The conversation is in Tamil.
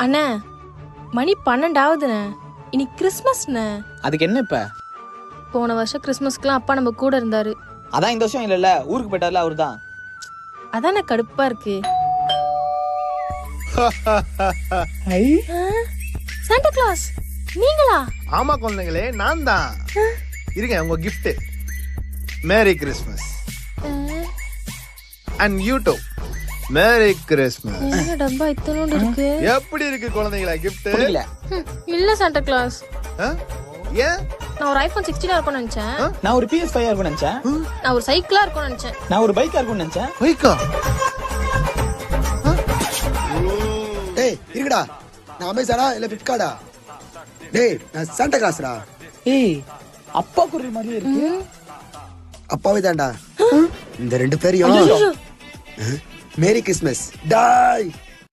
அண்ணா மணி 12 ஆகுதுண்ணே. இன்னைக்கு கிறிஸ்மஸ்ண்ணே. அதுக்கு என்ன இப்ப? போன வருஷம் கிறிஸ்மஸ்க்குலாம் அப்பா நம்ம கூட இருந்தாரு. அதான் இந்த வருஷம் இல்ல ஊருக்கு போயிட்டார்ல அவரு தான். அதானே கடுப்பா இருக்கு. சாண்டா கிளாஸ் நீங்களா? ஆமா குழந்தைங்களே, நான் தான். இருங்க, உங்க gift. Merry Christmas. And you too. Merry Christmas. என்ன டப்பா இத்தனோண்டு இருக்கு? எப்படி இருக்கு குழந்தைங்களா கிஃப்ட்? புரியல. இல்ல சாண்டா கிளாஸ். ஏன்? நான் ஒரு ஐபோன் 16 இருக்கும்னு நினைச்சேன். நான் ஒரு PS5 இருக்கும்னு நினைச்சேன். நான் ஒரு சைக்கிளா இருக்கும்னு நினைச்சேன். நான் ஒரு பைக்கா இருக்கும்னு நினைச்சேன். பைக்கா? டேய் இருக்குடா. நான் அமேசானா இல்ல பிளிப்கார்ட்டா? டேய் நான் சாண்டா கிளாஸ்டா. ஏய் அப்பா குரல் மாதிரியே இருக்கு. அப்பாவே தான்டா. இந்த ரெண்டு பேரையும் மேரி கிறிஸ்மஸ் டாய்.